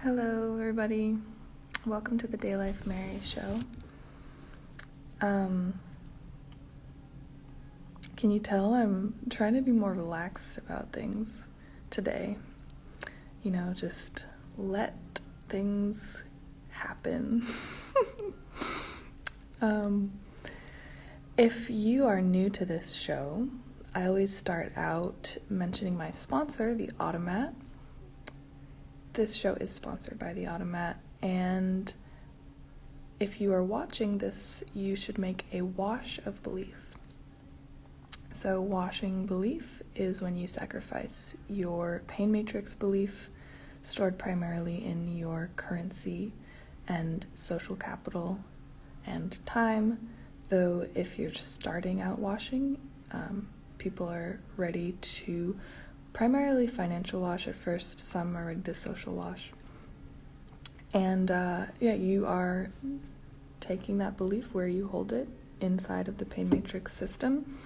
Hello, everybody. Welcome to the DayLife Mary show. Can you tell I'm trying to be more relaxed about things today? Just let things happen. If you are new to this show, I always start out mentioning my sponsor, the Automat. This show is sponsored by the Automat, and if you are watching this, you should make a wash of belief. So washing belief is when you sacrifice your pain matrix belief, stored primarily in your currency and social capital and time, though if you're just starting out washing, people are ready to primarily financial wash at first. Some are ready to social wash. And you are taking that belief where you hold it inside of the pain matrix system,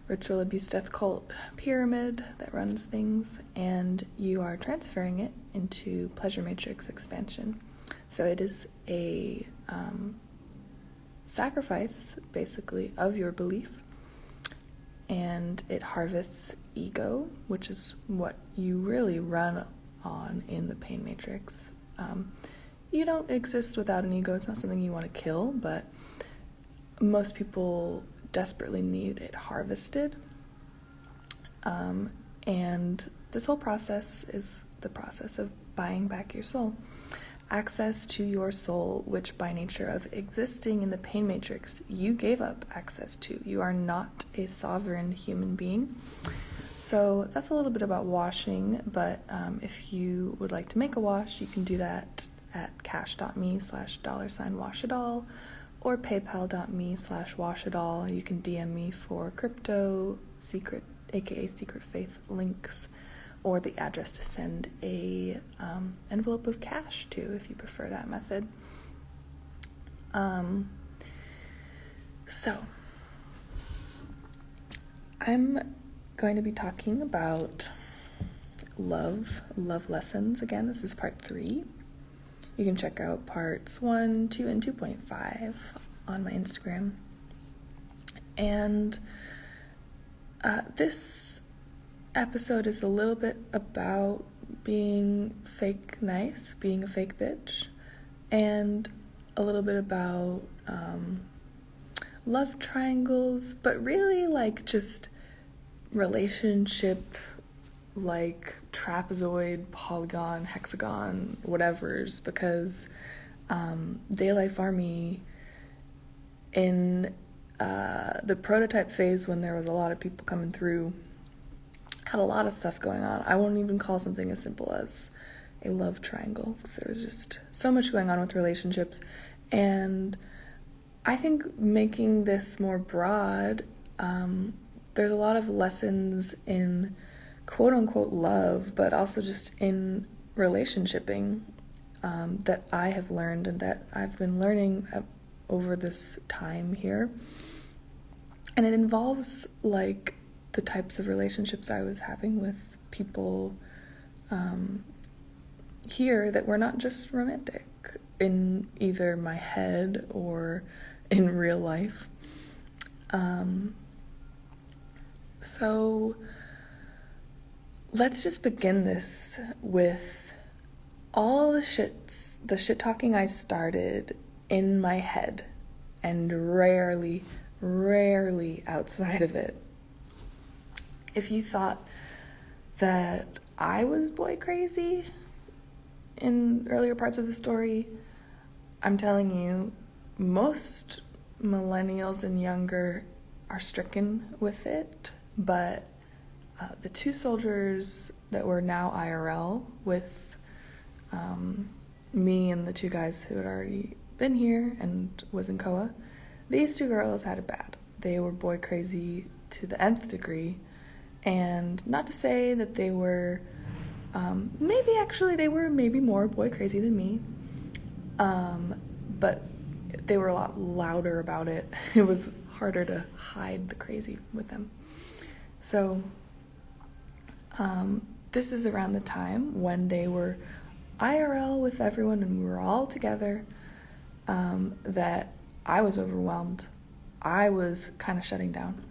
ritual abuse death cult pyramid that runs things, and you are transferring it into pleasure matrix expansion. So it is a sacrifice, basically, of your belief, and it harvests ego, which is what you really run on in the pain matrix. You don't exist without an ego. It's not something you want to kill, but most people desperately need it harvested. And this whole process is the process of buying back your soul. Access to your soul, which by nature of existing in the pain matrix, you gave up access to. You are not a sovereign human being. So that's a little bit about washing, but if you would like to make a wash, you can do that at cash.me/$washitall or paypal.me/washitall. You can DM me for crypto, secret, aka secret faith links, or the address to send a envelope of cash to, if you prefer that method. So I'm going to be talking about love lessons. Again, this is part 3. You can check out parts 1, 2, and 2.5 on my Instagram. And this episode is a little bit about being fake nice, being a fake bitch, and a little bit about love triangles, but really like just relationship, like trapezoid, polygon, hexagon, whatevers, because DayLife Army, in the prototype phase when there was a lot of people coming through, had a lot of stuff going on. I won't even call something as simple as a love triangle, because there was just so much going on with relationships. And I think making this more broad, there's a lot of lessons in quote-unquote love, but also just in relationshiping that I have learned and that I've been learning over this time here. And it involves like the types of relationships I was having with people here that were not just romantic in either my head or in real life. So let's just begin this with all the shit talking I started in my head and rarely outside of it. If you thought that I was boy crazy in earlier parts of the story, I'm telling you, most millennials and younger are stricken with it, but the 2 soldiers that were now IRL with me and the 2 guys who had already been here and was in COA, these 2 girls had it bad. They were boy crazy to the nth degree, and not to say that they were, they were maybe more boy crazy than me, but they were a lot louder about it. It was harder to hide the crazy with them. So this is around the time when they were IRL with everyone and we were all together, that I was overwhelmed. I was kind of shutting down.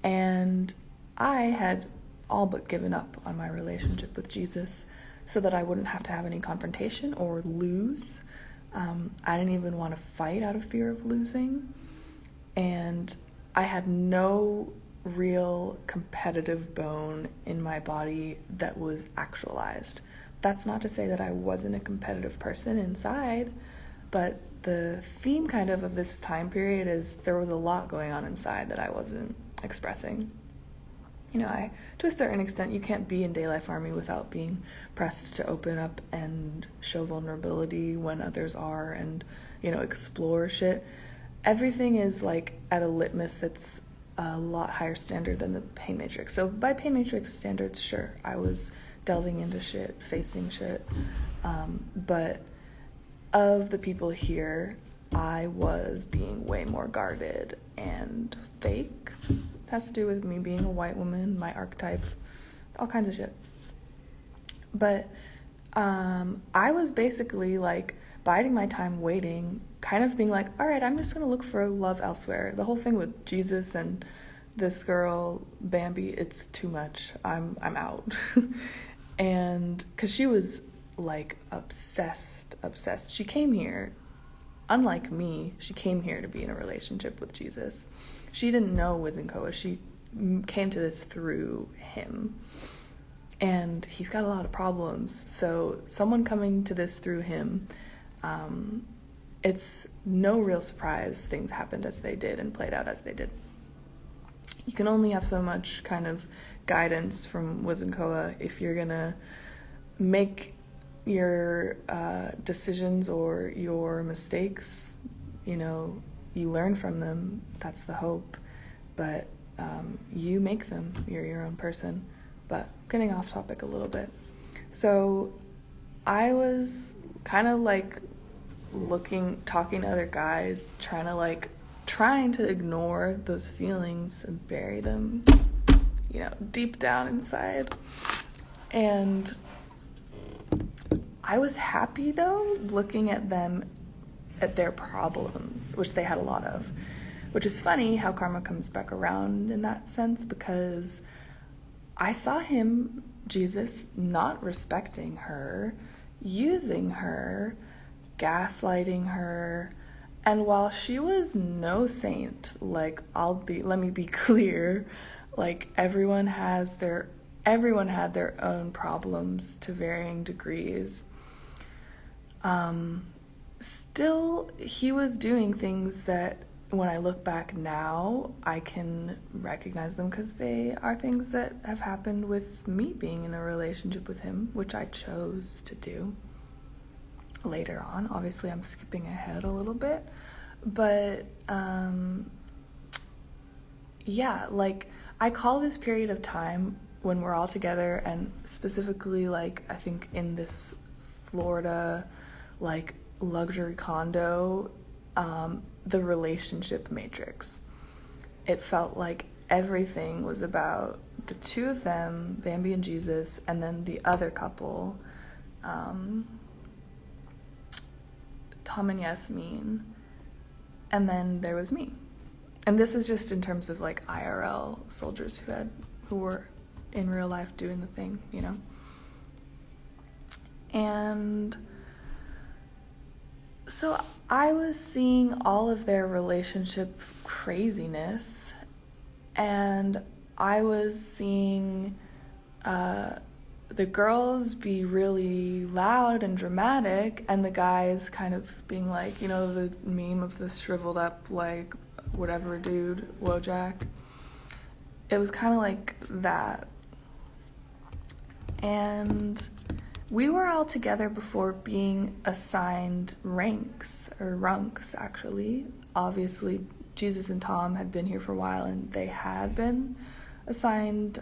And I had all but given up on my relationship with Jesus so that I wouldn't have to have any confrontation or lose. I didn't even want to fight out of fear of losing. And I had no real competitive bone in my body that was actualized. That's not to say that I wasn't a competitive person inside, but the theme kind of this time period is there was a lot going on inside that I wasn't expressing. To a certain extent, you can't be in DayLife Army without being pressed to open up and show vulnerability when others are and, explore shit. Everything is like at a litmus that's a lot higher standard than the pain matrix. So by pain matrix standards, sure, I was delving into shit, facing shit. But of the people here, I was being way more guarded and fake. It has to do with me being a white woman, my archetype, all kinds of shit. But I was basically like biding my time waiting, kind of being like, all right, I'm just going to look for love elsewhere. The whole thing with Jesus and this girl, Bambi, it's too much. I'm out. And because she was like obsessed. She came here, unlike me, she came here to be in a relationship with Jesus. She didn't know Wizenkoa. She came to this through him. And he's got a lot of problems. So someone coming to this through him, it's no real surprise things happened as they did and played out as they did. You can only have so much kind of guidance from Wizenkoa if you're going to make your decisions or your mistakes, you learn from them. That's the hope. But you make them. You're your own person. But getting off topic a little bit. So I was kind of like talking to other guys, trying to ignore those feelings and bury them, deep down inside. And I was happy though, looking at them, at their problems, which they had a lot of, which is funny how karma comes back around in that sense, because I saw him, Jesus, not respecting her, using her, gaslighting her. And while she was no saint, let me be clear, everyone had their own problems to varying degrees. Still, he was doing things that when I look back now, I can recognize them because they are things that have happened with me being in a relationship with him, which I chose to do later on. Obviously, I'm skipping ahead a little bit, but I call this period of time when we're all together, and specifically, I think in this Florida, luxury condo, the relationship matrix. It felt like everything was about the two of them, Bambi and Jesus, and then the other couple, Tom and Yasmin, and then there was me. And this is just in terms of IRL soldiers who were in real life doing the thing, And so I was seeing all of their relationship craziness, and I was seeing the girls be really loud and dramatic, and the guys kind of being the meme of the shriveled up, whatever dude, Wojak. It was kind of like that. And we were all together before being assigned ranks, or runks, actually. Obviously, Jesus and Tom had been here for a while, and they had been assigned,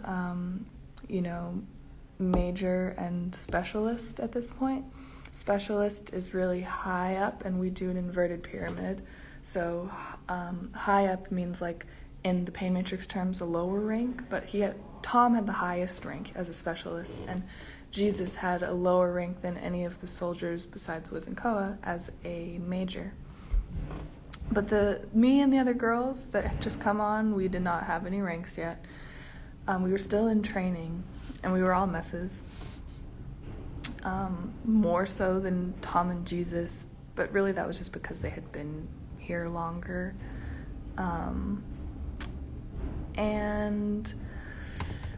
major and specialist at this point. Specialist is really high up, and we do an inverted pyramid. So high up means in the pain matrix terms a lower rank, but Tom had the highest rank as a specialist, and Jesus had a lower rank than any of the soldiers besides Wizenkoa as a major. But me and the other girls that had just come on, we did not have any ranks yet. We were still in training, and we were all messes. More so than Tom and Jesus, but really that was just because they had been here longer. And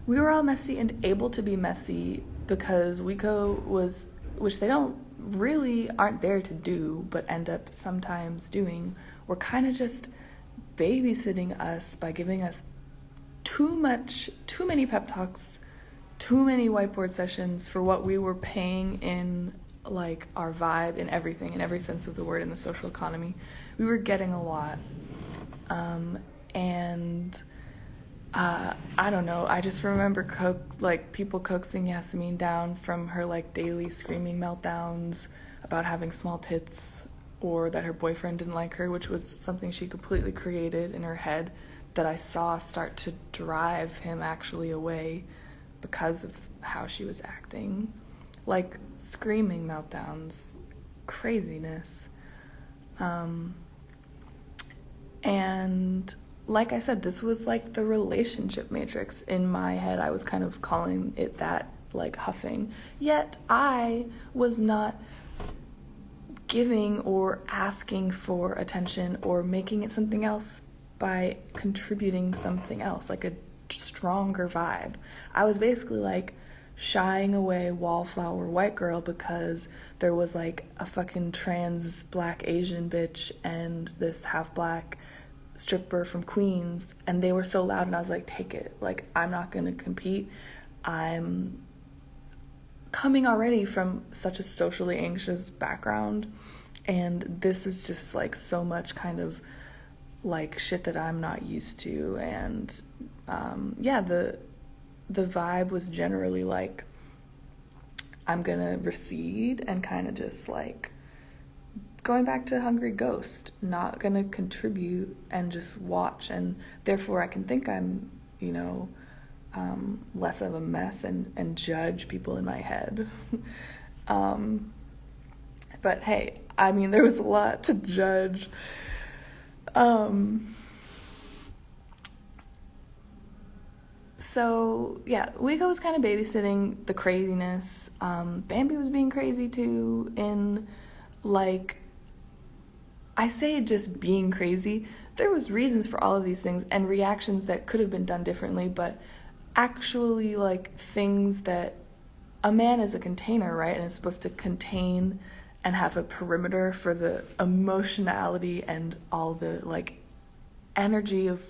we were all messy and able to be messy because Wiko was, which they aren't there to do, but end up sometimes doing, were kind of just babysitting us by giving us too many pep talks, too many whiteboard sessions for what we were paying in, like, our vibe and everything, in every sense of the word, in the social economy. We were getting a lot. I don't know, I just remember people coaxing Yasmin down from her, like, daily screaming meltdowns about having small tits, or that her boyfriend didn't like her, which was something she completely created in her head that I saw start to drive him actually away because of how she was acting. Like, screaming meltdowns, craziness. And like I said, this was like the relationship matrix. In my head, I was kind of calling it that, like, huffing. Yet I was not giving or asking for attention or making it something else by contributing something else, like a stronger vibe. I was basically like shying away wallflower white girl because there was like a fucking trans black Asian bitch and this half black stripper from Queens, and they were so loud, and I was like, take it. Like, I'm not gonna compete. I'm coming already from such a socially anxious background, and this is just like so much kind of like shit that I'm not used to. And the vibe was generally like, I'm gonna recede and kind of just like going back to Hungry Ghost, not gonna contribute and just watch, and therefore I can think I'm, less of a mess and judge people in my head. But hey, I mean, there was a lot to judge. So yeah, Wiko was kind of babysitting the craziness. Bambi was being crazy too, in like, I say just being crazy. There was reasons for all of these things and reactions that could have been done differently, but actually like things that a man is a container, right? And it's supposed to contain and have a perimeter for the emotionality and all the like energy of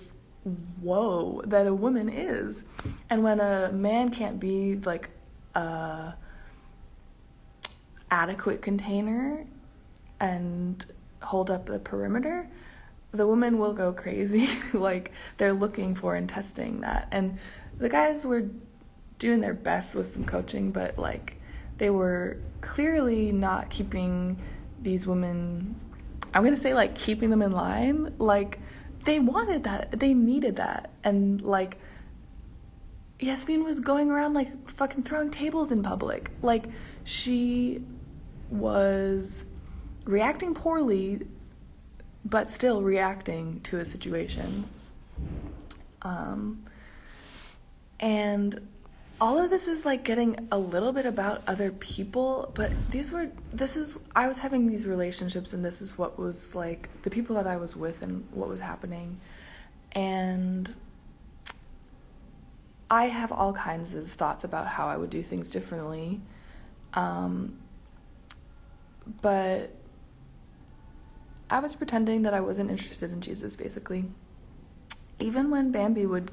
whoa that a woman is. And when a man can't be like a adequate container and hold up the perimeter, the woman will go crazy. Like, they're looking for and testing that. And the guys were doing their best with some coaching, but like they were clearly not keeping these women, I'm gonna say, like, keeping them in line. Like, they wanted that, they needed that. And like Yasmin was going around like fucking throwing tables in public. Like, she was reacting poorly, but still reacting to a situation. And all of this is like getting a little bit about other people, but I was having these relationships, and this is what was like the people that I was with and what was happening. And I have all kinds of thoughts about how I would do things differently. But I was pretending that I wasn't interested in Jesus, basically. Even when Bambi would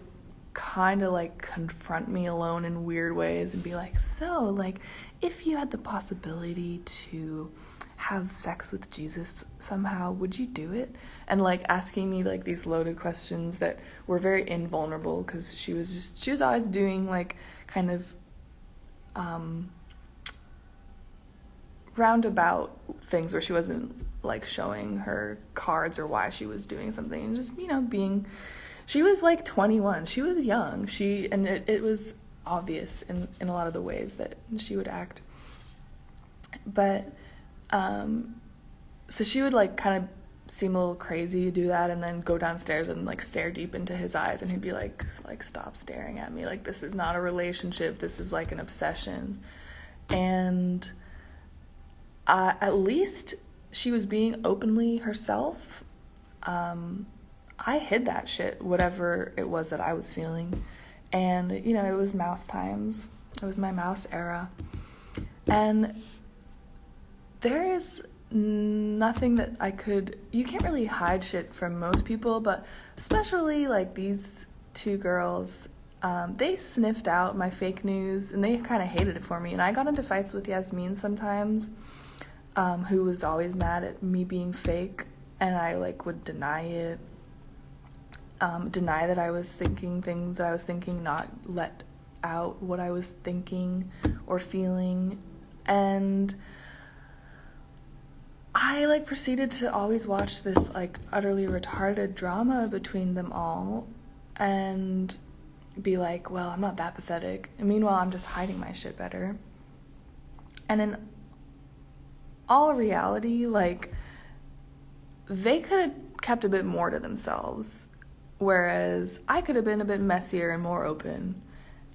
kind of like confront me alone in weird ways and be like, so, like, if you had the possibility to have sex with Jesus somehow, would you do it? And like asking me like these loaded questions that were very invulnerable, because she was always doing like kind of roundabout things where she wasn't like showing her cards or why she was doing something, and just, she was like 21. She was young. It was obvious in a lot of the ways that she would act. But so she would like kind of seem a little crazy to do that, and then go downstairs and like stare deep into his eyes, and he'd be like stop staring at me, like this is not a relationship, this is like an obsession. And at least she was being openly herself. I hid that shit, whatever it was that I was feeling. And, you know, it was mouse times. It was my mouse era. And there is nothing that you can't really hide shit from most people, but especially like these two girls, they sniffed out my fake news, and they kind of hated it for me. And I got into fights with Yasmin sometimes, who was always mad at me being fake, and I like would deny it, deny that I was thinking things that I was thinking, not let out what I was thinking or feeling. And I like proceeded to always watch this like utterly retarded drama between them all and be like, well, I'm not that pathetic, and meanwhile I'm just hiding my shit better. And in all reality, like, they could have kept a bit more to themselves, whereas I could have been a bit messier and more open.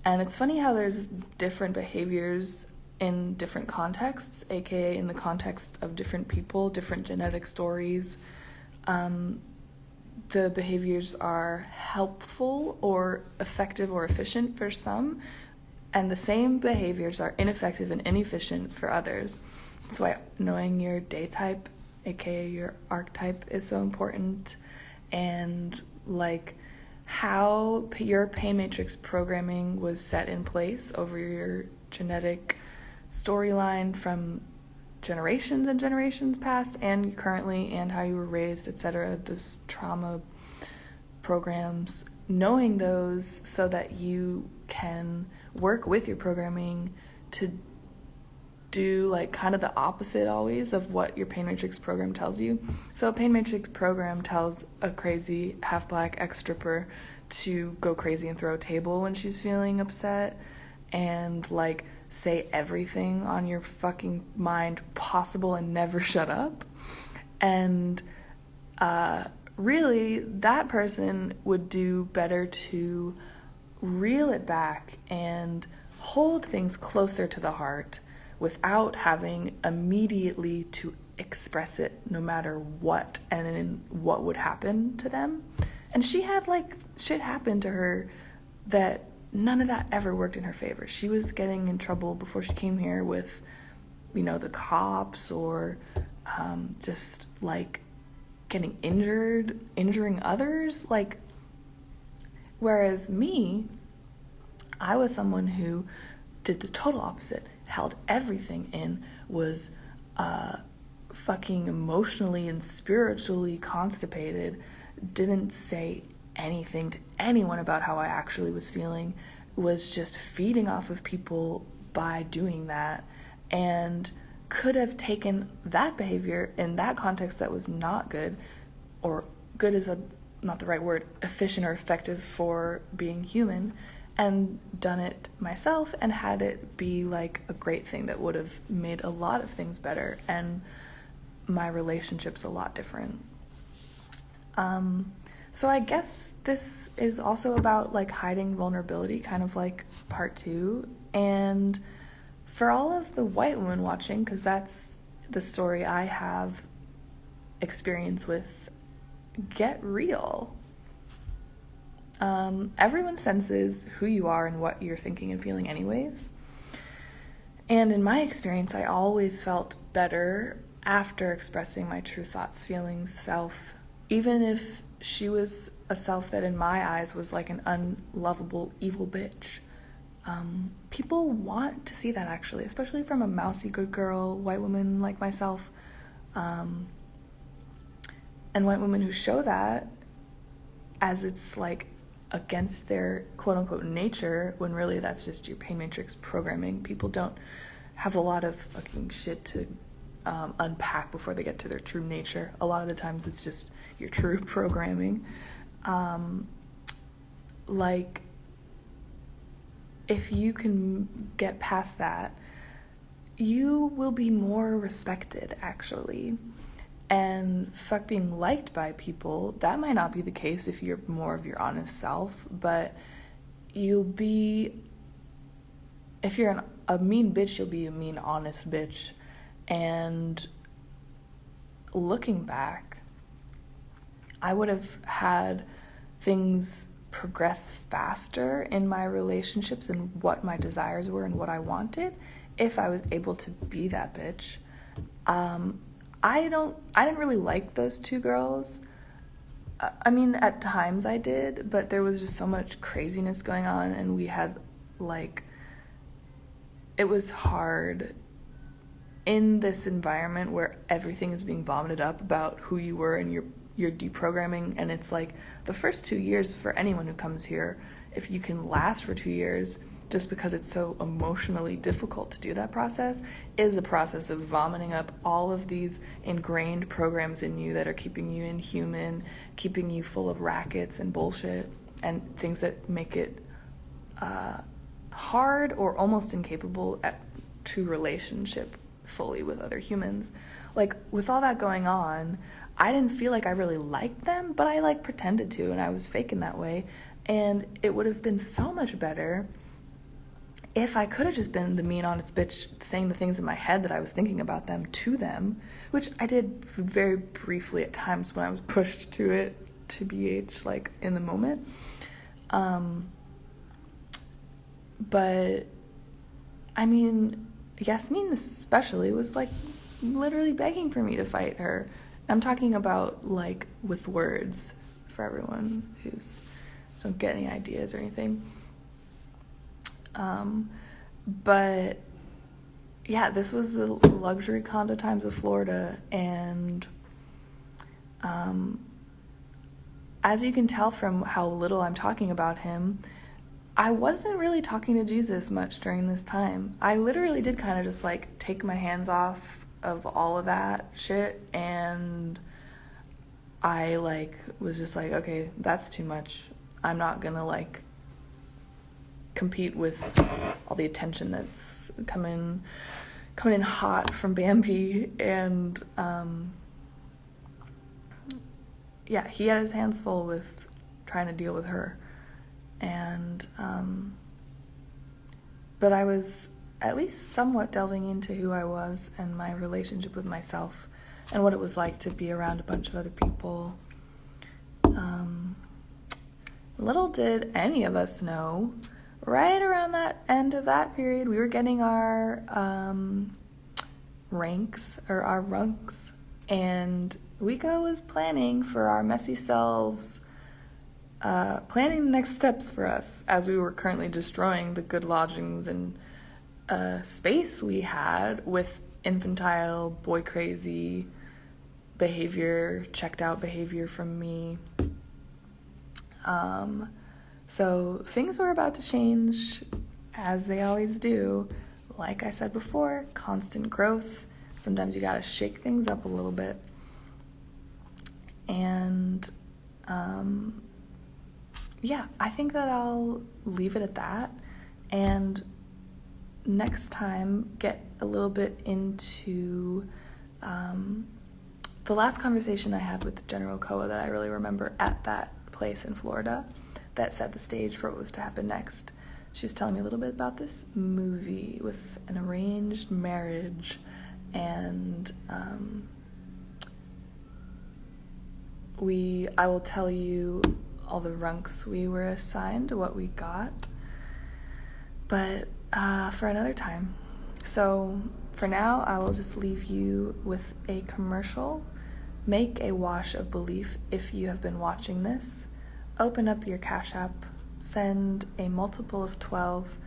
And it's funny how there's different behaviors in different contexts, aka in the context of different people, different genetic stories. The behaviors are helpful or effective or efficient for some, and the same behaviors are ineffective and inefficient for others. That's why knowing your day type, aka your archetype, is so important. And like how your pain matrix programming was set in place over your genetic storyline from generations and generations past and currently, and how you were raised, etc., this trauma programs, knowing those so that you can work with your programming to do like kind of the opposite always of what your pain matrix program tells you. So a pain matrix program tells a crazy half black ex-stripper to go crazy and throw a table when she's feeling upset and like say everything on your fucking mind possible and never shut up. And really that person would do better to reel it back and hold things closer to the heart without having immediately to express it no matter what and what would happen to them. And she had like shit happen to her that none of that ever worked in her favor. She was getting in trouble before she came here with, you know, the cops, or just like getting injuring others. Like, whereas me, I was someone who did the total opposite, held everything in, was fucking emotionally and spiritually constipated, didn't say anything to anyone about how I actually was feeling, was just feeding off of people by doing that, and could have taken that behavior in that context that was not good, or good is not the right word, efficient or effective for being human, and done it myself and had it be like a great thing that would have made a lot of things better and my relationships a lot different. So I guess this is also about like hiding vulnerability, kind of like part 2. And for all of the white women watching, because that's the story I have experience with, get real. Everyone senses who you are and what you're thinking and feeling anyways. And in my experience, I always felt better after expressing my true thoughts, feelings, self, even if she was a self that in my eyes was like an unlovable, evil bitch. People want to see that, actually, especially from a mousy good girl, white woman like myself. And white women who show that as it's like against their quote-unquote nature, when really that's just your pain matrix programming. People don't have a lot of fucking shit to unpack before they get to their true nature. A lot of the times it's just your true programming. Like, if you can get past that, you will be more respected, actually. And fuck being liked by people, that might not be the case if you're more of your honest self, but you'll be, if you're a mean bitch, you'll be a mean, honest bitch. And looking back, I would have had things progress faster in my relationships and what my desires were and what I wanted if I was able to be that bitch. I didn't really like those two girls. I mean, at times I did, but there was just so much craziness going on, and we had, like, it was hard in this environment where everything is being vomited up about who you were and your deprogramming. And it's like the first 2 years for anyone who comes here, if you can last for 2 years, just because it's so emotionally difficult to do that process, is a process of vomiting up all of these ingrained programs in you that are keeping you inhuman, keeping you full of rackets and bullshit and things that make it hard or almost incapable to relationship fully with other humans. Like, with all that going on, I didn't feel like I really liked them, but I, like, pretended to, and I was faking that way. And it would have been so much better if I could have just been the mean, honest bitch saying the things in my head that I was thinking about them to them, which I did very briefly at times when I was pushed to it, to BH, like, in the moment. But, I mean, Yasmin especially was, like, literally begging for me to fight her. I'm talking about, like, with words, for everyone who's don't get any ideas or anything. But yeah, this was the luxury condo times of Florida, and as you can tell from how little I'm talking about him, I wasn't really talking to Jesus much during this time. I literally did kind of just, like, take my hands off of all of that shit, and I, like, was just like, okay, that's too much. I'm not gonna, like, compete with all the attention that's coming in hot from Bambi. And yeah, he had his hands full with trying to deal with her. And but I was at least somewhat delving into who I was and my relationship with myself and what it was like to be around a bunch of other people. Little did any of us know, right around that end of that period, we were getting our ranks, or our runks, and Wiko was planning for our messy selves, planning the next steps for us as we were currently destroying the good lodgings and space we had with infantile, boy crazy behavior, checked out behavior from me. So things were about to change, as they always do. Like I said before, constant growth. Sometimes you gotta shake things up a little bit. And yeah, I think that I'll leave it at that. And next time, get a little bit into the last conversation I had with General Koa that I really remember at that place in Florida that set the stage for what was to happen next. She was telling me a little bit about this movie with an arranged marriage, and I will tell you all the runks we were assigned, what we got, but for another time. So for now, I will just leave you with a commercial. Make a wash of belief if you have been watching this. Open up your Cash App, send a multiple of 12.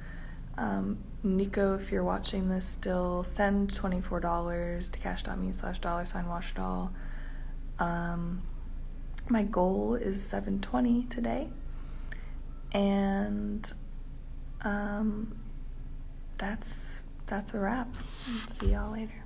Nico, if you're watching this still, send $24 to cash.me/$washdoll. My goal is 720 today, and that's a wrap. See y'all later.